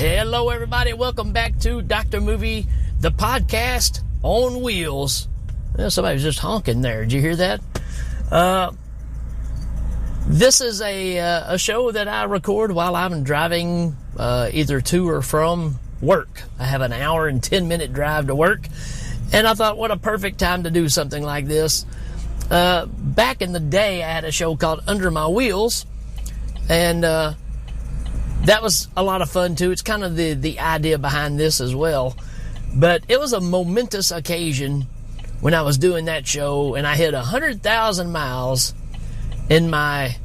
Hello, everybody. Welcome back to Dr. Movie, the podcast on wheels. Well, somebody was just honking there. Did you hear that? This is a show that I record while I'm driving either to or from work. I have an hour and 10-minute drive to work, and I thought, what a perfect time to do something like this. Back in the day, I had a show called Under My Wheels, and that was a lot of fun, too. It's kind of the idea behind this as well. But it was a momentous occasion when I was doing that show, and I hit 100,000 miles in my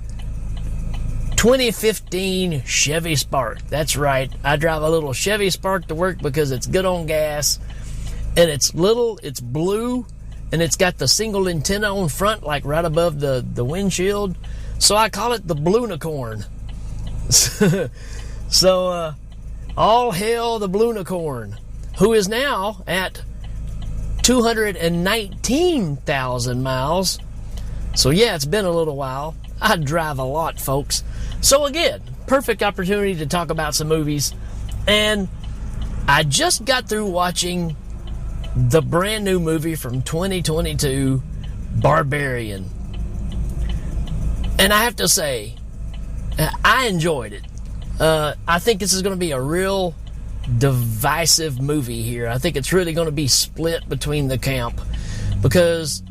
2015 Chevy Spark. That's right. I drive a little Chevy Spark to work because it's good on gas, and it's little, it's blue, and it's got the single antenna on front, like right above the windshield. So I call it the Bluenicorn. So, all hail the Bluenicorn, who is now at 219,000 miles. So yeah, it's been a little while. I drive a lot, folks. So again, perfect opportunity to talk about some movies. And I just got through watching the brand new movie from 2022, Barbarian. And I have to say, I enjoyed it. I think this is going to be a real divisive movie here. I think it's really going to be split between the camp, because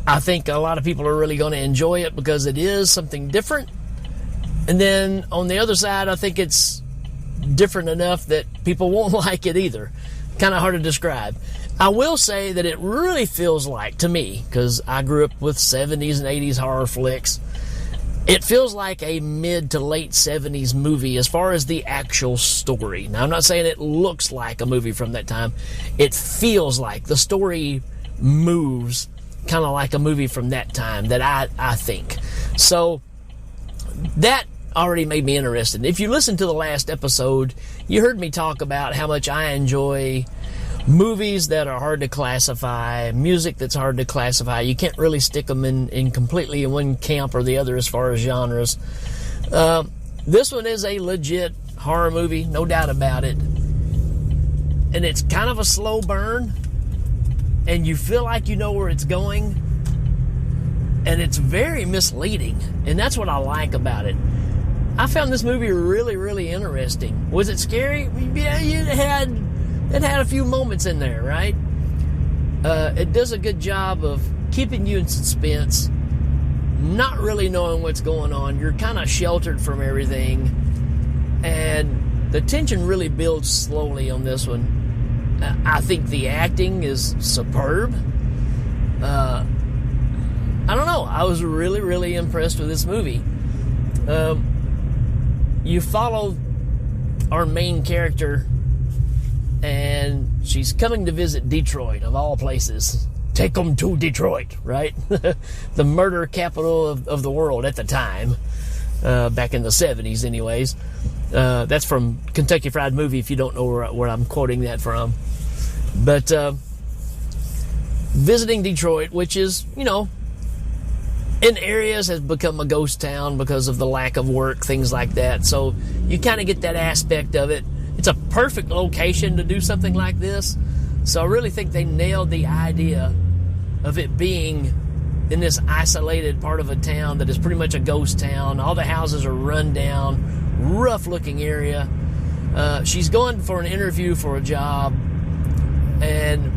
I think a lot of people are really going to enjoy it because it is something different. And then on the other side, I think it's different enough that people won't like it either. Kind of hard to describe. I will say that it really feels like, to me, because I grew up with 70s and 80s horror flicks, it feels like a mid to late 70s movie as far as the actual story. Now, I'm not saying it looks like a movie from that time. It feels like the story moves kind of like a movie from that time, that I think. So that already made me interested. If you listened to the last episode, you heard me talk about how much I enjoy movies that are hard to classify, music that's hard to classify. You can't really stick them in completely in one camp or the other as far as genres. This one is a legit horror movie, no doubt about it. And it's kind of a slow burn, and you feel like you know where it's going, and it's very misleading, and that's what I like about it. I found this movie really, really interesting. Was it scary? Yeah, it had a few moments in there, right? It does a good job of keeping you in suspense, not really knowing what's going on. You're kind of sheltered from everything, and the tension really builds slowly on this one. I think the acting is superb. I don't know. I was really, really impressed with this movie. You follow our main character, and she's coming to visit Detroit, of all places. Take them to Detroit, right? The murder capital of the world at the time, back in the 70s anyways. That's from Kentucky Fried Movie, if you don't know where I'm quoting that from. But visiting Detroit, which is, in areas has become a ghost town because of the lack of work, things like that. So you kind of get that aspect of it. It's a perfect location to do something like this. So I really think they nailed the idea of it being in this isolated part of a town that is pretty much a ghost town. All the houses are run down, rough-looking area. She's going for an interview for a job, and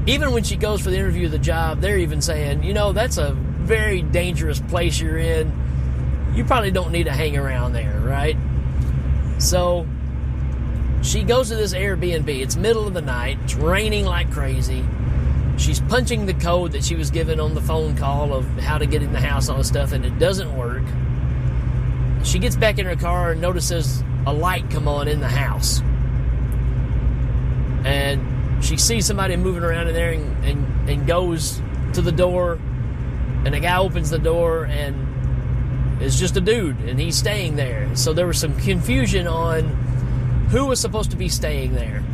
even when she goes for the interview of the job, they're even saying, that's a very dangerous place you're in. You probably don't need to hang around there, right? So she goes to this Airbnb. It's middle of the night. It's raining like crazy. She's punching the code that she was given on the phone call of how to get in the house and all this stuff, and it doesn't work. She gets back in her car and notices a light come on in the house. And she sees somebody moving around in there and goes to the door, and the guy opens the door, and it's just a dude, and he's staying there. So there was some confusion on who was supposed to be staying there.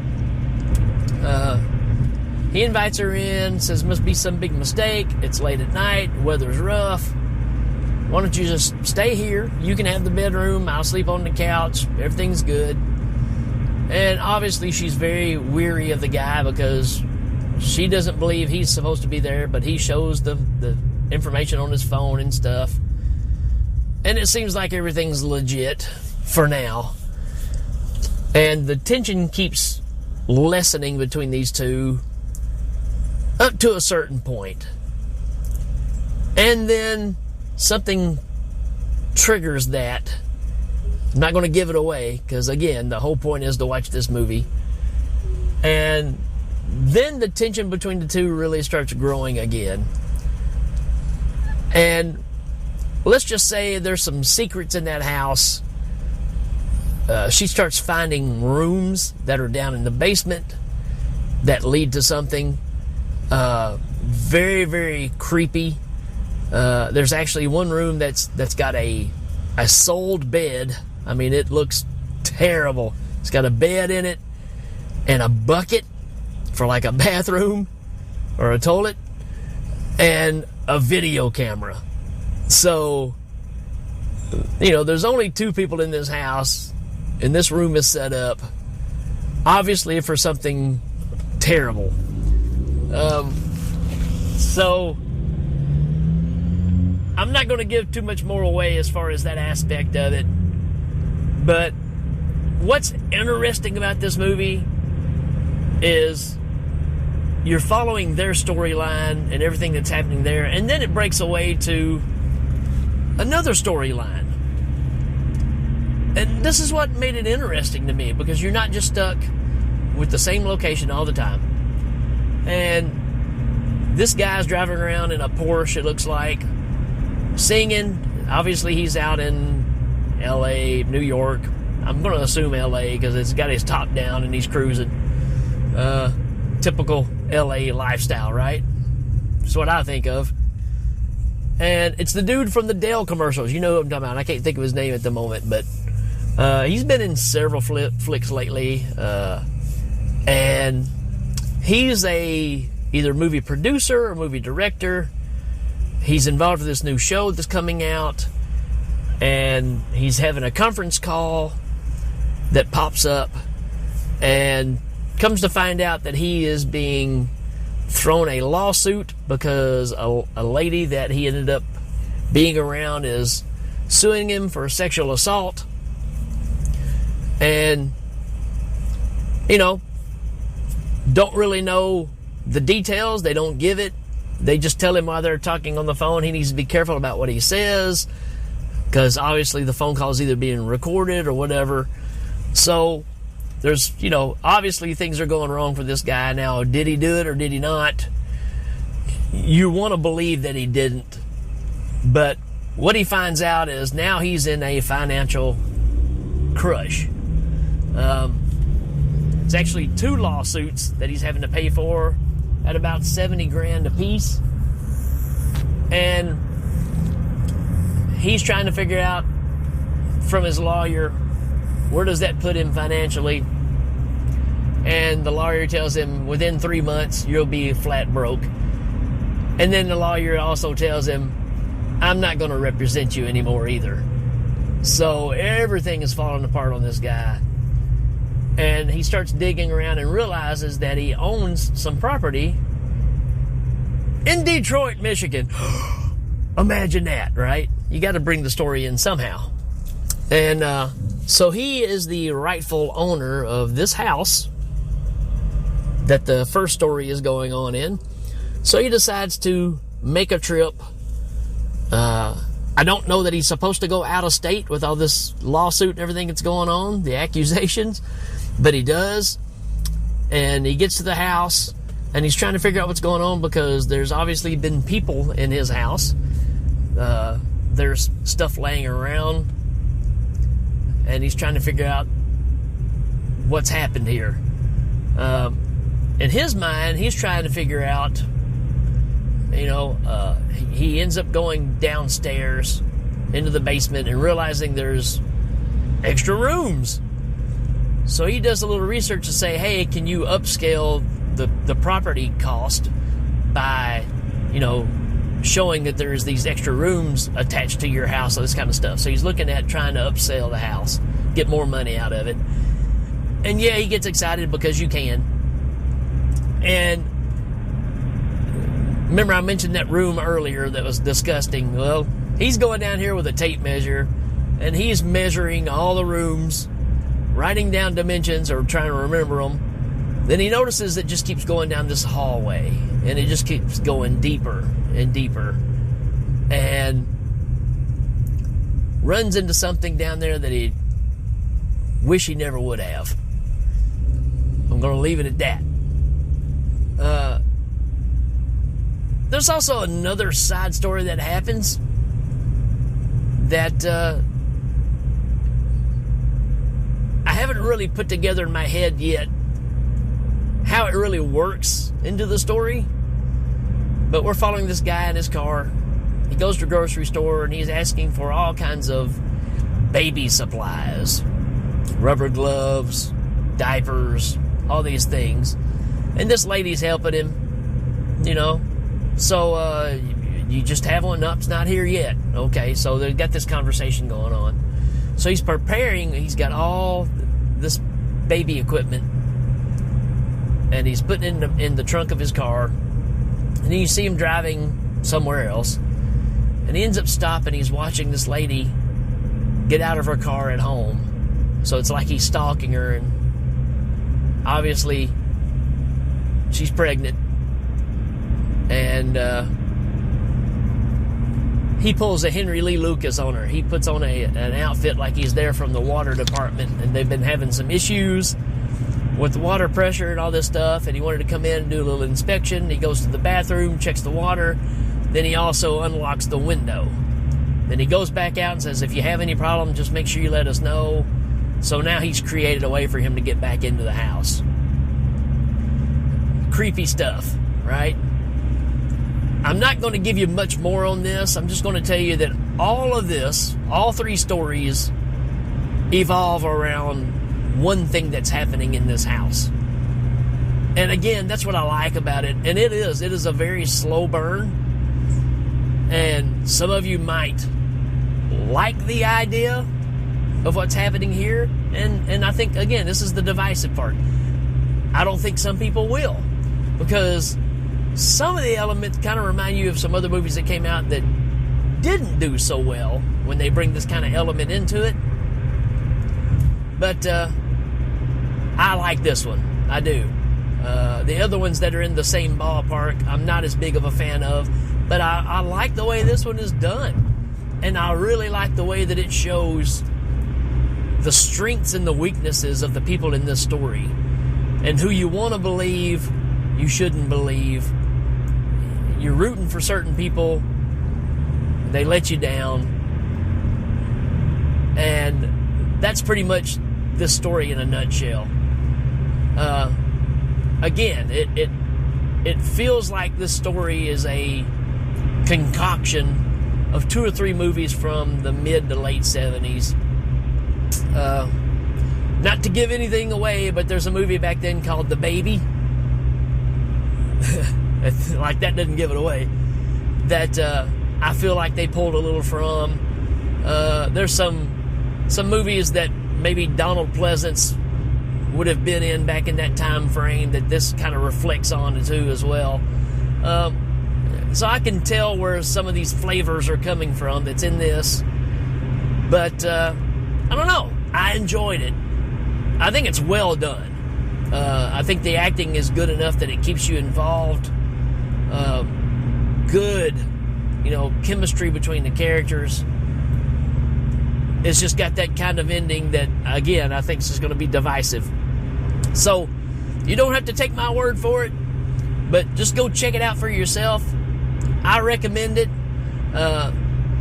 He invites her in, says must be some big mistake. It's late at night, weather's rough. Why don't you just stay here? You can have the bedroom. I'll sleep on the couch. Everything's good. And obviously she's very weary of the guy because she doesn't believe he's supposed to be there, but he shows the information on his phone and stuff. And it seems like everything's legit for now. And the tension keeps lessening between these two up to a certain point. And then something triggers that. I'm not going to give it away because, again, the whole point is to watch this movie. And then the tension between the two really starts growing again. And let's just say there's some secrets in that house. She starts finding rooms that are down in the basement that lead to something very, very creepy. There's actually one room that's got a sold bed. I mean, it looks terrible. It's got a bed in it and a bucket for like a bathroom or a toilet and a video camera. So, there's only 2 people in this house, and this room is set up, obviously, for something terrible. So, I'm not going to give too much more away as far as that aspect of it. But what's interesting about this movie is you're following their storyline and everything that's happening there, and then it breaks away to another storyline. And this is what made it interesting to me, because you're not just stuck with the same location all the time. And this guy's driving around in a Porsche, it looks like, singing. Obviously, he's out in L.A., New York. I'm going to assume L.A. because it's got his top down and he's cruising. Typical L.A. lifestyle, right? That's what I think of. And it's the dude from the Dell commercials. You know who I'm talking about. I can't think of his name at the moment, but he's been in several flicks lately. And he's either movie producer or movie director. He's involved with this new show that's coming out. And he's having a conference call that pops up, and comes to find out that he is being thrown a lawsuit because a lady that he ended up being around is suing him for sexual assault. And, don't really know the details. They don't give it. They just tell him while they're talking on the phone he needs to be careful about what he says, because obviously the phone call is either being recorded or whatever. So there's, obviously things are going wrong for this guy. Now, did he do it or did he not? You want to believe that he didn't. But what he finds out is now he's in a financial crush. It's actually 2 lawsuits that he's having to pay for at about $70,000 a piece. And he's trying to figure out from his lawyer, where does that put him financially? And the lawyer tells him within 3 months you'll be flat broke. And then the lawyer also tells him, I'm not going to represent you anymore either. So everything is falling apart on this guy. And he starts digging around and realizes that he owns some property in Detroit, Michigan. Imagine that, right? You got to bring the story in somehow. And so he is the rightful owner of this house that the first story is going on in. So he decides to make a trip. I don't know that he's supposed to go out of state with all this lawsuit and everything that's going on, the accusations, but he does. And he gets to the house, and he's trying to figure out what's going on because there's obviously been people in his house. There's stuff laying around, and he's trying to figure out what's happened here. In his mind, he's trying to figure out, he ends up going downstairs into the basement and realizing there's extra rooms. So he does a little research to say, hey, can you upscale the property cost by, showing that there's these extra rooms attached to your house, all this kind of stuff. So he's looking at trying to upsell the house, get more money out of it. And yeah, he gets excited because you can. And remember I mentioned that room earlier that was disgusting. Well, he's going down here with a tape measure, and he's measuring all the rooms, writing down dimensions or trying to remember them. Then he notices it just keeps going down this hallway, and it just keeps going deeper and deeper, and runs into something down there that he wish he never would have. I'm going to leave it at that. There's also another side story that happens that I haven't really put together in my head yet how it really works into the story. But we're following this guy in his car. He goes to a grocery store and he's asking for all kinds of baby supplies. Rubber gloves, diapers, all these things. And this lady's helping him, you know. So, you just have one? No, it's not here yet. Okay, so they've got this conversation going on. So he's preparing, he's got all this baby equipment, and he's putting it in the trunk of his car. And then you see him driving somewhere else, and he ends up stopping. He's watching this lady get out of her car at home. So it's like he's stalking her, and obviously she's pregnant. And he pulls a Henry Lee Lucas on her. He puts on an outfit like he's there from the water department, and they've been having some issues with the water pressure and all this stuff, and he wanted to come in and do a little inspection. He goes to the bathroom, checks the water, then he also unlocks the window. Then he goes back out and says, if you have any problem, just make sure you let us know. So now he's created a way for him to get back into the house. Creepy stuff, right? I'm not going to give you much more on this. I'm just going to tell you that all of this, all three stories, evolve around one thing that's happening in this house. And again, that's what I like about it. And it is a very slow burn. And some of you might like the idea of what's happening here. And I think, again, this is the divisive part. I don't think some people will. Because some of the elements kind of remind you of some other movies that came out that didn't do so well when they bring this kind of element into it. But I like this one. I do. The other ones that are in the same ballpark, I'm not as big of a fan of. But I like the way this one is done. And I really like the way that it shows the strengths and the weaknesses of the people in this story. And who you want to believe, you shouldn't believe. You're rooting for certain people. They let you down. And that's pretty much this story in a nutshell. Again, it feels like this story is a concoction of 2 or 3 movies from the mid to late 70s. Not to give anything away, but there's a movie back then called The Baby. Like that doesn't give it away. That I feel like they pulled a little from. There's some movies that maybe Donald Pleasance would have been in back in that time frame that this kind of reflects on too as well. So I can tell where some of these flavors are coming from that's in this. But I don't know. I enjoyed it. I think it's well done. I think the acting is good enough that it keeps you involved. Good, chemistry between the characters. It's just got that kind of ending that, again, I think is just going to be divisive. So, you don't have to take my word for it, but just go check it out for yourself. I recommend it.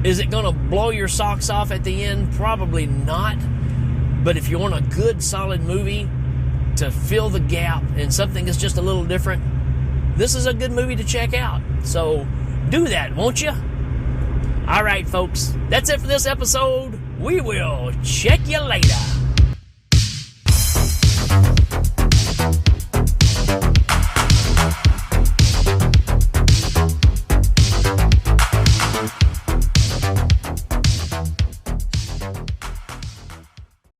Is it going to blow your socks off at the end? Probably not. But if you want a good, solid movie to fill the gap and something that's just a little different, this is a good movie to check out. So do that, won't you? All right, folks. That's it for this episode. We will check you later.